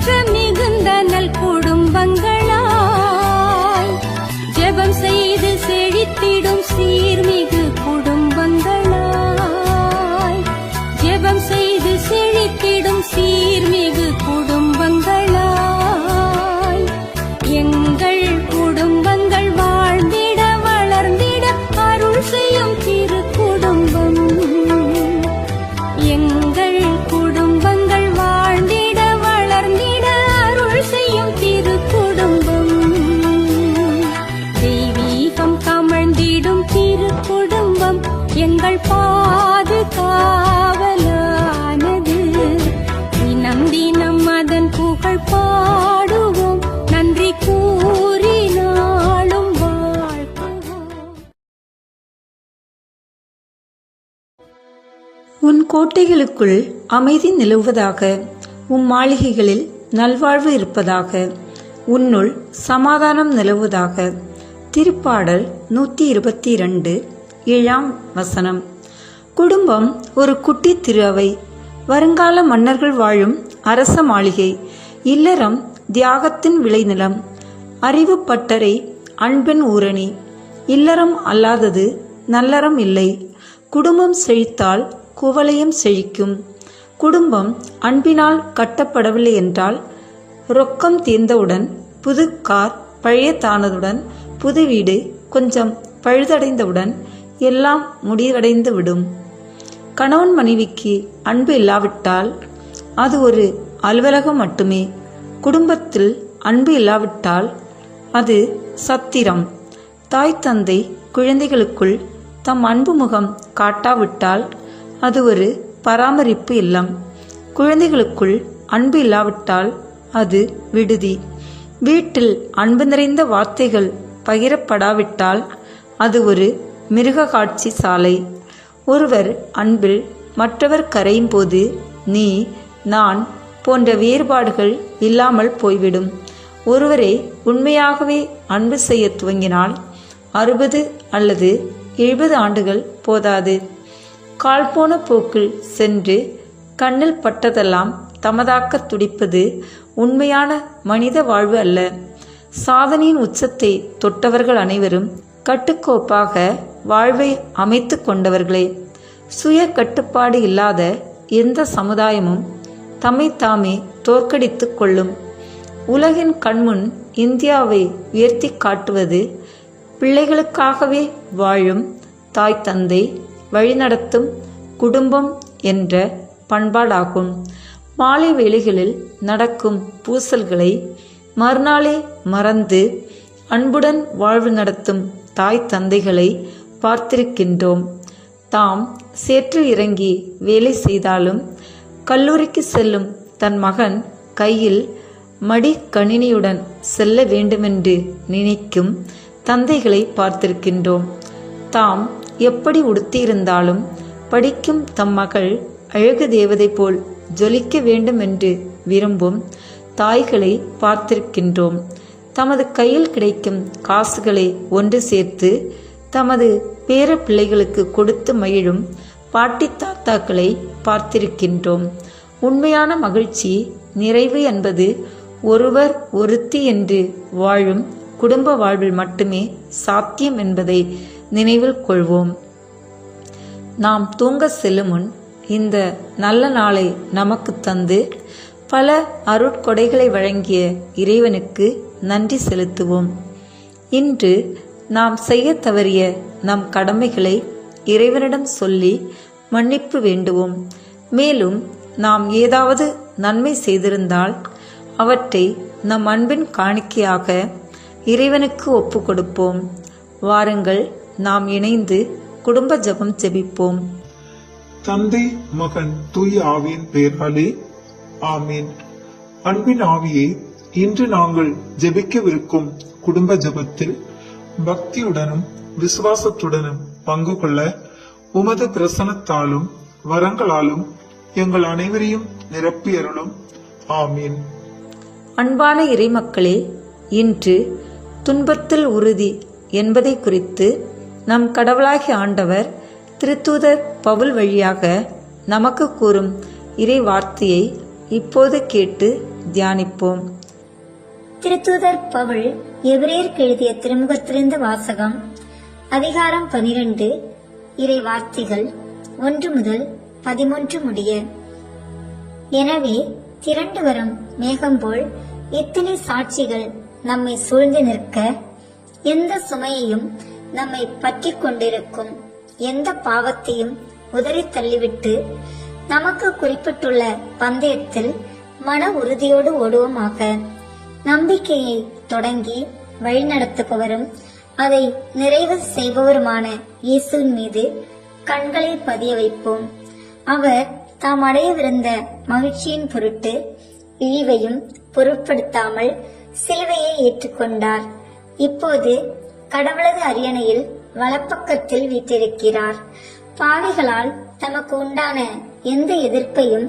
பெற்ற மிகுந்த நல் குடும்பங்களாய் ஜெபம் செய்து செழித்திடும் சீர்மிகு குடும்பங்களாய் ஜெபம் செய்து செழித்திடும் சீர்மிகு குடும்பங்களாய் எங்கள் குடும்பங்கள் வாழ்ந்திட வளர்ந்திட அருள் செய்யும் திரு குடும்பம் எங்கள் குடும்பங்கள் வாழ்ந்திட வளர்ந்திட அருள் செய்யும் திரு குடும்பம் தெய்வீகம் கமழ்ந்திடும் திரு குடும்பம் எங்கள் பாதுகாவலானது தினம் தினம் அதன் புகழ் பாடுவோம் நன்றி கூறி நாளும் வாழ்த்துவோம். உன் கோட்டைகளுக்குள் அமைதி நிலவுவதாக, உம் மாளிகைகளில் நல்வாழ்வு இருப்பதாக, உன்னுள் சமாதானம் நிலவுவதாக. திருப்பாடல் 122 7ஆம் வசனம். குடும்பம் ஒரு குட்டி திரு அவை, வருங்கால மன்னர்கள் வாழும் அரச மாளிகை, இல்லறம் தியாகத்தின் விளைநிலம், அறிவு பட்டறை அன்பின் ஊரணி. இல்லறம் அல்லாதது நல்லறம் இல்லை. குடும்பம் செழித்தால் குவளையம் செழிக்கும். குடும்பம் அன்பினால் கட்டப்படவில்லை என்றால் ரொக்கம் தீர்ந்தவுடன் புது கார் பழையதானதுடன் புது வீடு கொஞ்சம் பழுதடைந்தவுடன் எல்லாம் முடிவடைந்து விடும். கணவன் மனைவிக்கு அன்பு இல்லாவிட்டால் அது ஒரு அலுவலகம் மட்டுமே. குடும்பத்தில் அன்பு இல்லாவிட்டால் அது சத்திரம். தாய் தந்தை குழந்தைகளுக்குள் தம் அன்பு முகம் காட்டாவிட்டால் அது ஒரு பராமரிப்பு இல்லம். குழந்தைகளுக்குள் அன்பு இல்லாவிட்டால் அது விடுதி. வீட்டில் அன்பு நிறைந்த வார்த்தைகள் பகிரப்படாவிட்டால் அது ஒரு மிருக காட்சி சாலை. ஒருவர் அன்பில் மற்றவர் கரையும் போது நீ நான் போன்ற வேறுபாடுகள் இல்லாமல் போய்விடும். ஒருவரை உண்மையாகவே அன்பு செய்ய துவங்கினால் 60 அல்லது 70 ஆண்டுகள் போதாது. கால் போன போக்கில் சென்று கண்ணில் பட்டதெல்லாம் தமதாக்க துடிப்பது உண்மையான மனித வாழ்வு அல்ல. சாதனையின் உச்சத்தை தொட்டவர்கள் அனைவரும் கட்டுக்கோப்பாக வாழ்வை அமைத்து கொண்டவர்களே. சுய கட்டுப்பாடு இல்லாத எந்த சமுதாயமும் தம்மை தாமே தோற்கடித்துக் கொள்ளும். உலகின் கண்முன் இந்தியாவை உயர்த்தி காட்டுவது பிள்ளைகளுக்காகவே வாழும் தாய் தந்தை வழிநடத்தும் குடும்பம் என்ற பண்பாடாகும். மாலை வேளைகளில் நடக்கும் பூசல்களை மறுநாளே மறந்து அன்புடன் வாழ்வு நடத்தும் தாய் தந்தைகளை பார்த்திருக்கின்றோம். தாம் சேற்றில் இறங்கி வேலை செய்தாலும் கல்லூரிக்கு செல்லும் தன் மகன் கையில் மடி கணினியுடன் செல்ல வேண்டுமென்று நினைக்கும் தந்தைகளை பார்த்திருக்கின்றோம். தாம் எப்படி உடுத்தியிருந்தாலும் படிக்கும் தம் மகள் அழகு தேவதை போல் ஜொலிக்க வேண்டும் என்று விரும்பும் தாய்களை பார்த்திருக்கின்றோம். தமது கையில் கிடைக்கும் காசுகளை ஒன்று சேர்த்து தமது பேர பிள்ளைகளுக்கு கொடுத்து மகிழும் பாட்டி தாத்தாக்களை பார்த்திருக்கின்றோம். உண்மையான மகிழ்ச்சி நிறைவு என்பது ஒருவர் ஒருத்தி என்று வாழும் குடும்ப வாழ்வில் மட்டுமே சாத்தியம் என்பதை நினைவில் கொள்வோம். நாம் தூங்க செல்லும் முன் இந்த நல்ல நாளை நமக்கு தந்து பல அருட்கொடைகளை வழங்கிய இறைவனுக்கு நன்றி செலுத்துவோம். இன்று நாம் செய்ய தவறிய நம் கடமைகளை இறைவனிடம் சொல்லி மன்னிப்பு வேண்டுவோம். மேலும் நாம் ஏதாவது நன்மை செய்திருந்தால் அவற்றை நம் அன்பின் காணிக்கையாக இறைவனுக்கு ஒப்பு கொடுப்போம். வாருங்கள், நாம் இணைந்து குடும்ப ஜெபம் ஜெபிப்போம். தந்தை மகன் தூய ஆவியின் பெயராலே ஆமீன். அன்பின் ஆவியே, இன்று நாங்கள் ஜெபிக்கவிருக்கும் குடும்ப ஜெபத்தில் பக்தியுடனும் விசுவாசத்துடனும் பங்கு கொள்ள உமது பிரசனத்தாலும் வரங்களாலும் எங்கள் அனைவரையும் நிரப்பி அருளும். ஆமீன். அன்பான இறைமக்களே, இன்று துன்பத்தில் உறுதி என்பதை குறித்து நம் கடவுளாகிய ஆண்டவர் திருத்தூதர் பவுல் வழியாக நமக்கு கூறும் இறை வார்த்தையை இப்போது கேட்டு தியானிப்போம். திருத்தூதர் பவுல் எபிரேயருக்கு எழுதிய திருமுகத்திலிருந்து வாசகம். அதிகாரம் 12. இறை வார்த்தைகள் 1 முதல் 13 முடிய. எனவே திரண்டு வரும் மேகம் போல் இத்தனை சாட்சிகள் நம்மை சூழ்ந்து நிற்க, எந்த சுமையையும் நம்மை பற்றி கொண்டிருக்கும் எந்த பாவத்தையும் உதறி தள்ளிவிட்டு நமக்கு குறிப்பிட்டுள்ள பந்தயத்தில் மன உறுதியோடு ஓடுவோமாக. நம்பிக்கையை தொடங்கி வழிநடத்துபவரும் அதை நிறைவு செய்பவருமான இயேசுவின் மீது கண்களை பதிய வைப்போம். அவர் தாம் அடையவிருந்த மகிழ்ச்சியின் பொருட்டு இழிவையும் பொருட்படுத்தாமல் சிலுவையை ஏற்றுக்கொண்டார். இப்போது கடவுளது அரியணையில் வலப்பக்கத்தில் வீற்றிருக்கிறார். பாவிகளால் தமக்கு உண்டான எந்த எதிர்ப்பையும்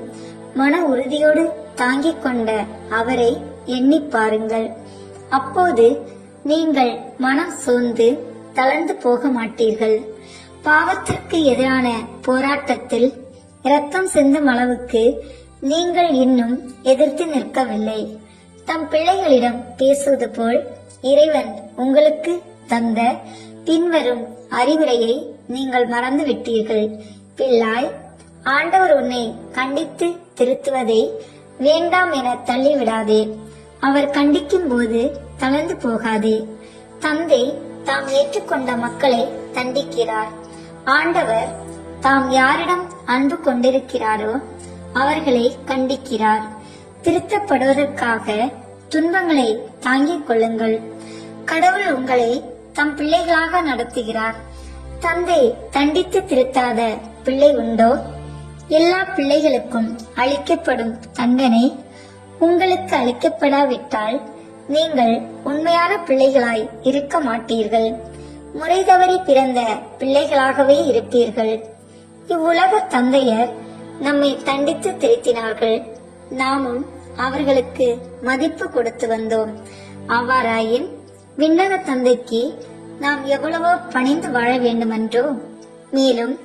மன உறுதியோடு தாங்கிக் கொண்ட அவரை எண்ணி பாருங்கள். அப்போது நீங்கள் மனம் சோர்ந்து தளர்ந்து போக மாட்டீர்கள். பாவத்திற்கு எதிரான போராட்டத்தில் இரத்தம் சிந்தும் அளவுக்கு நீங்கள் இன்னும் எதிர்த்து நிற்கவில்லை. தம் பிள்ளைகளிடம் பேசுவது போல் இறைவன் உங்களுக்கு தந்த பின்வரும் அறிவுரையை நீங்கள் மறந்து விட்டீர்கள். பிள்ளாய், ஆண்டவர் உன்னை கண்டித்து திருத்துவதை வேண்டாம் என தள்ளிவிடாதே. அவர் கண்டிக்கும் போது தளர்ந்து போகாதே. தந்தை தாம் ஏற்றுக்கொண்ட மக்களை தண்டிக்கிறார். ஆண்டவர் தாம் யாரிடம் அன்பு கொண்டிருக்கிறாரோ அவர்களை கண்டிக்கிறார். திருத்தப்படுவதற்காக துன்பங்களை தாங்கிக் கொள்ளுங்கள். கடவுள் உங்களை தம் பிள்ளைகளாக நடத்துகிறார். தந்தை தண்டித்து திருத்தாத பிள்ளை உண்டோ? எல்லா பிள்ளைகளுக்கும் அளிக்கப்படும் தண்டனை உங்களுக்கு அளிக்கப்படாவிட்டால் நீங்கள் உண்மையான பிள்ளைகளாய் இருக்க மாட்டீர்கள். முறை தவறி பிறந்த பிள்ளைகளாகவே இருப்பீர்கள். இவ்வுலக தந்தையர் நம்மை தண்டித்து திருத்தினார்கள். நாமும் அவர்களுக்கு மதிப்பு கொடுத்து வந்தோம். அவ்வாறாயின் விண்ணக தந்தைக்கு நாம் எவ்வளவோ பணிந்து வாழ வேண்டுமென்றோ. மேலும்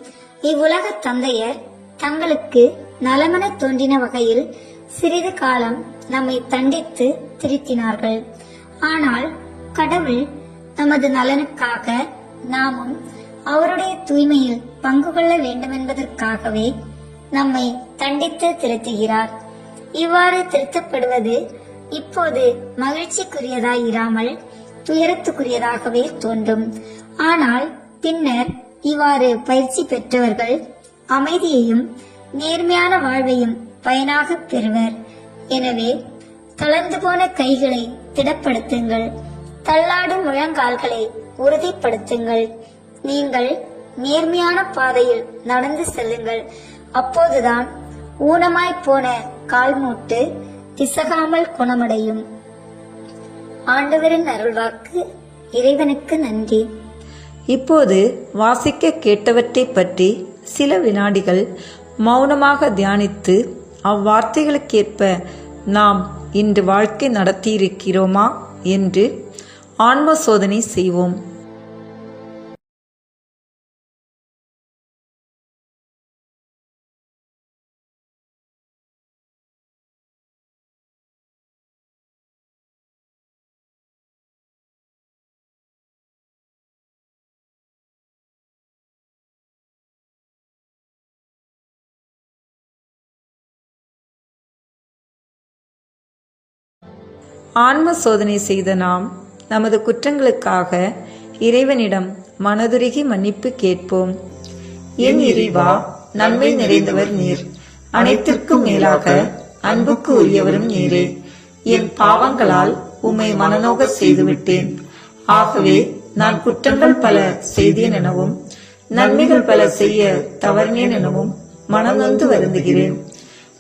இவ்வுலக தந்தையர் தங்களுக்கு நலமென தோன்றின வகையில் சிறிது காலம் நம்மை தண்டித்து திருத்தினார்கள். ஆனால் கடவுள் நமது நலனுக்காக நாமும் அவருடைய தூய்மையில் பங்கு கொள்ள வேண்டுமென்பதற்காகவே நம்மை தண்டித்து திருத்துகிறார். இவ்வாறு திருத்தப்படுவது இப்போது மகிழ்ச்சிக்குரியதாயிராமல் துயரத்துக்குரியதாகவே தோன்றும். ஆனால் பின்னர் இவ்வாறு பயிற்சி பெற்றவர்கள் அமைதியையும் நேர்மையான வாழ்வையும் பயனாக பெறுவர். எனவே தளர்ந்து போன கைகளை திடப்படுத்துங்கள், தள்ளாடும் முழங்கால்களை உறுதிப்படுத்துங்கள். நீங்கள் நேர்மையான பாதையில் நடந்து செல்லுங்கள். அப்போதுதான் ஊனமாய் போன கால்மூட்டு பிசகாமல் குணமடையும். ஆண்டவரின் அருள்வாக்கு. இறைவனுக்கு நன்றி. இப்போது வாசிக்க கேட்டவற்றை பற்றி சில வினாடிகள் மௌனமாக தியானித்து அவ்வார்த்தைகளுக்கேற்ப நாம் இன்று வாழ்க்கை நடத்தியிருக்கிறோமா என்று ஆன்ம சோதனை செய்வோம். ஆன்ம சோதனை செய்த நாம் நமது குற்றங்களுக்காக இறைவனிடம் மனதுருகி மன்னிப்பு கேட்போம். என் இறைவா, நன்மை நிறைந்தவர் நீர், அனைத்திற்கும் மேலாக அன்புக்கு உரியவரும் நீரே. என் பாவங்களால் உம்மை மனநோக செய்துவிட்டேன். ஆகவே நான் குற்றங்கள் பல செய்தேன் எனவும் நன்மைகள் பல செய்ய தவறினேன் எனவும் மனநொந்து வருந்துகிறேன்.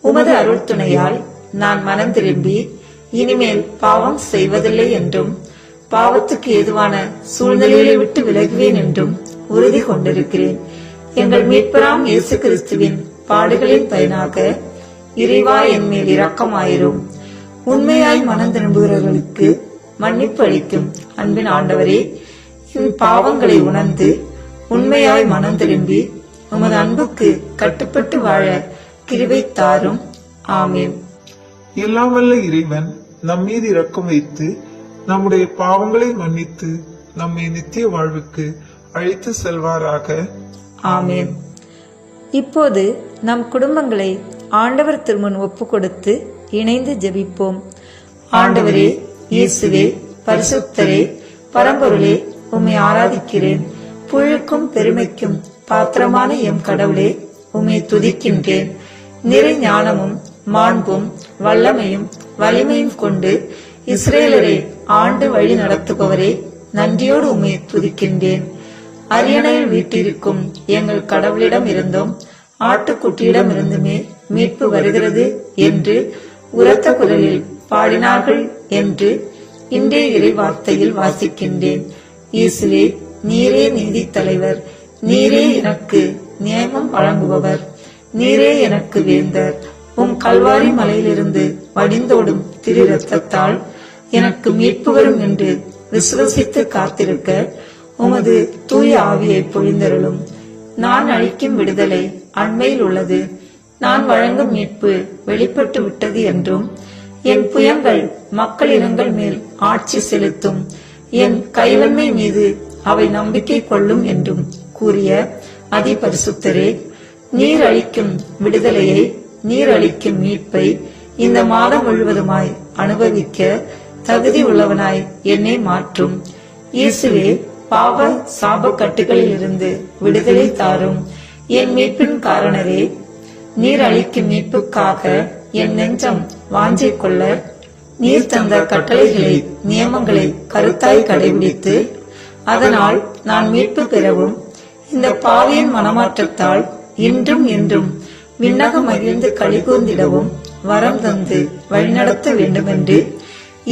உமது அருள் துணையால் நான் மனம் திரும்பி இனிமேல் பாவம் செய்வதில்லை என்றும் பாவத்துக்கு ஏதுவான சூழ்நிலையை விட்டு விலகுவேன் என்றும் உறுதி கொண்டிருக்கிறேன். எங்கள் மீட்பராம் இயேசு கிறிஸ்துவின் பாடுகளின் பயனாக இறைவா, என் மேல் இரக்கமாயிரும். உண்மையாய் மனம் திரும்புகிறவர்களுக்கு மன்னிப்பு அளிக்கும் அன்பின் ஆண்டவரே, என் பாவங்களை உணர்ந்து உண்மையாய் மனம் திரும்பி உமது அன்புக்கு கட்டுப்பட்டு வாழ கிருபை தாரும். ஆமீன். எல்லாம் வல்ல இறைவன் நம் மீது இரக்கம் வைத்து நம்முடைய பாவங்களை மன்னித்து நம்மை நித்திய வாழ்வுக்கு அழைத்து செல்வாராக. ஆமென். இப்போது நம் குடும்பங்களை ஆண்டவர் திருமுன் ஒப்பு கொடுத்து இணைந்து ஜெபிப்போம். ஆண்டவரே, இயேசுவே, பரிசுத்தரே, பரம்பொருளே, உம்மை ஆராதிக்கிறேன். புகழுக்கும் பெருமைக்கும் பாத்திரமான எம் கடவுளே, உம்மை துதிக்கின்றேன். நிறை ஞானமும் மாண்பும் வல்லமையும் வலிமையும் கொண்டு இஸ்ரேலரை ஆண்டு வழி நடத்துபவரே, நன்றியோடு உம்மை துதிக்கின்றேன். அரியணையில் வீட்டிருக்கும் எங்கள் கடவுளிடம் இருந்தும் ஆட்டுக்குட்டியிடம் இருந்துமே மீட்பு வருகிறது என்று உரத்த குரலில் பாடினார்கள் என்று இன்றைய இறை வார்த்தையில் வாசிக்கின்றேன். இயேசுவே, நீரே நீதி தலைவர், நீரே எனக்கு நியாயம் வழங்குபவர், நீரே எனக்கு வேந்தர். உம் கல்வாரி மலையிலிருந்து வடிந்தோடும் திரு ரத்தத்தால் எனக்கு மீட்பு வரும் என்று விசுவசித்து காத்திருக்க உமது தூய ஆவியை பொழிந்தருளும். நான் அளிக்கும் விடுதலை அண்மையில் உள்ளது, நான் வழங்கும் மீட்பு வெளிப்பட்டு விட்டது என்றும், என் புயங்கள் மக்கள் இனங்கள் மேல் ஆட்சி செலுத்தும், என் கைவன்மை மீது அவை நம்பிக்கை கொள்ளும் என்றும் கூறிய அதிபரிசுத்தரே, நீர் அளிக்கும் விடுதலையை, நீர் அளிக்கும் மீட்பை இந்த மாதம் முழுவதுமாய் அனுபவிக்க தகுதி உள்ளவனாய் என்னை மாற்றும். இயேசுவே, பாவ சாப கட்டுகளில் இருந்து விடுதலை தாரும். என் மீட்பின் காரணரே, நீர் அளிக்கும் மீட்புக்காக என் நெஞ்சம் வாஞ்சை கொள்ள நீர் தந்த கட்டளைகளை நியமங்களை கருத்தாய் கடைபிடித்து அதனால் நான் மீட்பு பெறவும் இந்த பாவியின் மனமாற்றத்தால் இன்றும் என்றும் விண்ணக மகிழ்ந்து கலிகூர்ந்திடவும் வரம் தந்து வழிநடத்த வேண்டுமென்று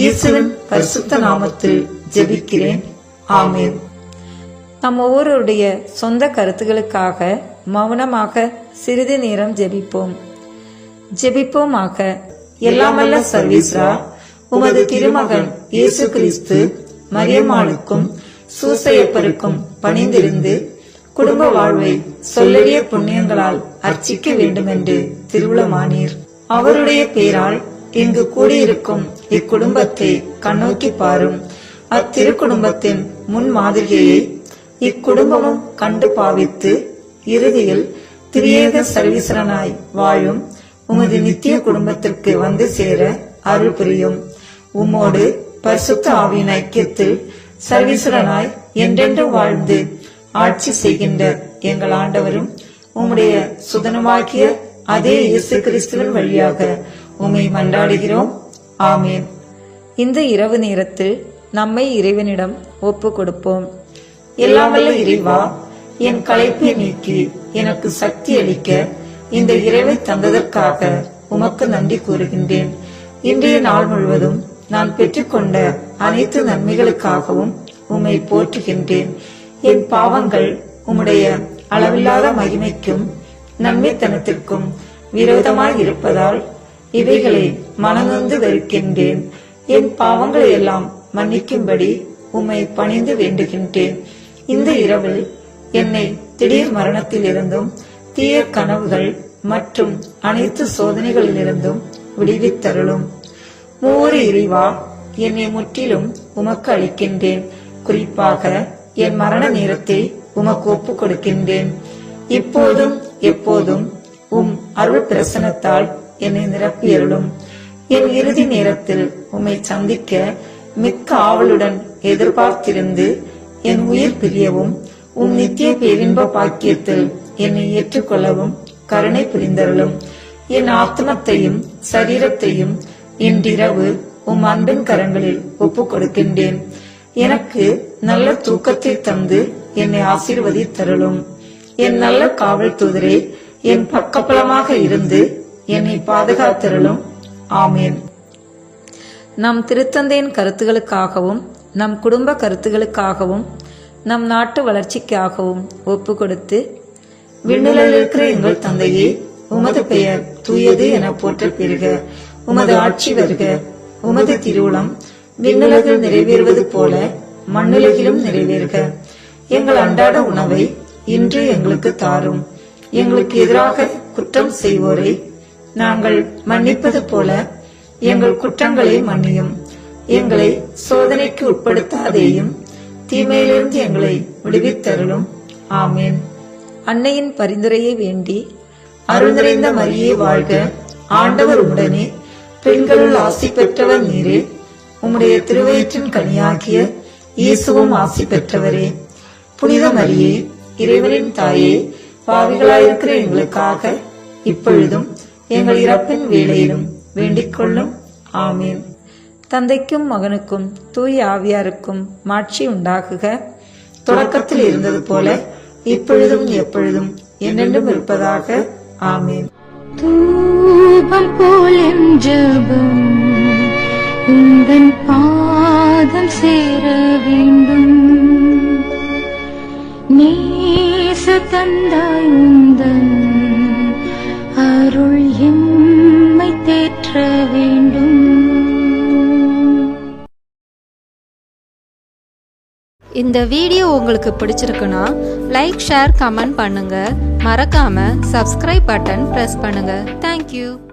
இயேசுவின் பரிசுத்த நாமத்தில் ஜெபிக்கிறேன். ஆமென். நம் ஒவ்வொருடைய சொந்த கருத்துகளுக்காக மௌனமாக சிறிது நேரம் ஜெபிப்போம். ஜெபிப்போமாக. எல்லாமல்ல சர்வீஸ்ரா, உமது திருமகன் இயேசு கிறிஸ்து மரியம்மாளுக்கும் சூசையப்பருக்கும் பணிந்திருந்து குடும்ப வாழ்வை சொல்லறிய புண்ணியங்களால் அர்ச்சிக்க வேண்டுமென்று திருவுளமானீர். அவருடைய பேரால் இங்கு கூடியிருக்கும் இக்குடும்பத்தை கண்ணோக்கி பாரும். அத்திரு குடும்பத்தின் முன் மாதிரியை இக்குடும்பமும் கண்டு பாவித்து இறுதியில் திரியேக சர்வீஸ்வரனாய் வாழும் உமது நித்திய குடும்பத்திற்கு வந்து சேர அருள் புரியும். உம்மோடு பரிசுத்த ஆவியின் ஐக்கியத்தில் சர்வீஸ்வரனாய் என்றென்றும் வாழ்ந்து ஆட்சி செய்கின்ற எங்கள் ஆண்டவரும் உம்முடைய சுதனமாகிய அதே இயேசு கிறிஸ்துவின் வழியாக உம்மை மன்றாடுகிறோம். ஆமேன். இந்த இரவு நேரத்தில் நம்மை இறைவனிடம் ஒப்பு கொடுப்போம். எல்லாம் வல்ல இறைவா, என் களைப்பை நீக்கி எனக்கு சக்தி அளிக்க இந்த இறைவை தந்ததற்காக உமக்கு நன்றி கூறுகின்றேன். இன்றைய நாள் முழுவதும் நான் பெற்றுக்கொண்ட அனைத்து நன்மைகளுக்காகவும் உம்மை போற்றுகின்றேன். என் பாவங்கள் உம்முடைய அளவில்லாத மகிமைக்கும் நன்மைத்தனத்திற்கும் விரோதமாய் இருப்பதால் இவைகளை மனநொந்து வெறுக்கின்றேன். என் பாவங்களை எல்லாம் மன்னிக்கும்படி உம்மை பணிந்து வேண்டுகின்றேன். இந்த இரவில் என்னை திடீர் மரணத்திலிருந்தும் தீய கனவுகள் மற்றும் அனைத்து சோதனைகளிலிருந்தும் விடுவித்தருளும். மூவரு இறைவா, என்னை முற்றிலும் உமக்கு அளிக்கின்றேன். குறிப்பாக என் மரண நேரத்தை உமக்கு ஒப்புக் கொடுக்கின்றேன். இப்போதும் எப்போதும் உம் அருள் பிரசனத்தால் என்னை நிரப்பியருளும். என் இறுதி நேரத்தில் உம்மை சந்திக்க மிக்க ஆவலுடன் எதிர்பார்த்திருந்து என் உயிர் பிரியவும் உம் நித்திய பேரின்ப பாக்கியத்தில் என்னை ஏற்றுக்கொள்ளவும் கருணை புரிந்தருளும். என் ஆத்மத்தையும் சரீரத்தையும் இன்றிரவு உம் அன்பின் கரங்களில் ஒப்புக் கொடுக்கின்றேன். எனக்கு நல்ல தூக்கத்தை தந்து என்னை ஆசீர்வதித்தருளும். என் நல்ல காவல் தூதரே, என் பக்கபலமாக இருந்து என்னை பாதுகாத்தருளும். ஆமேன். நம் திருத்தந்தையின் கருத்துகளுக்காகவும் நம் குடும்ப கருத்துகளுக்காகவும் நம் நாட்டு வளர்ச்சிக்காகவும் ஒப்பு கொடுத்து, விண்ணுலகில் இருக்கிற எங்கள் தந்தையே, உமது பெயர் தூயது என போற்ற பெறுக. உமது ஆட்சி வருக. உமது திருவுளம் விண்ணுலகில் நிறைவேறுவது போல மண்ணுலகிலும் நிறைவேறுக. எங்கள் அன்றாட உணவை இன்று எங்களுக்கு தாரும். எங்களுக்கு எதிராக குற்றம் செய்வோரை நாங்கள் மன்னிப்பது போல எங்கள் குற்றங்களை மன்னியும். எங்களை சோதனைக்கு உட்படுத்தாதேயும், தீமையிலிருந்து எங்களை விடுவித்தருளும். ஆமேன். அன்னையின் பரிந்துரையை வேண்டி, அருள் நிறைந்த மரியே வாழ்க, ஆண்டவர் உடனே, பெண்களுள் ஆசி பெற்றவர் நீரே. உம்முடைய திருவயிற்றின் கனியாகிய இயேசுவும் ஆசி பெற்றவரே. புனித மரியே, இறைவனின் தாயே, பாவிகளாயிருக்கிற எங்களுக்காக இப்பொழுதும் எங்கள் இறப்பின் வேளையிலும் வேண்டிக் கொள்ளும். ஆமீன். தந்தைக்கும் மகனுக்கும் தூய ஆவியாருக்கும் மாட்சி உண்டாகுக. தொடக்கத்தில் இருந்தது போல இப்பொழுதும் எப்பொழுதும் என்றென்றும் இருப்பதாக. ஆமீன். தூபம் போல் என் ஜெபம் உந்தன் பாதம் சேர வேண்டும். நேச தந்தாய் உந்தன் அருள் எம்மை தேற்ற வேண்டும். இந்த வீடியோ உங்களுக்கு பிடிச்சிருக்குன்னா லைக், ஷேர், கமெண்ட் பண்ணுங்க. மறக்காம சப்ஸ்கிரைப் பட்டன் பிரஸ் பண்ணுங்க. தேங்க்யூ.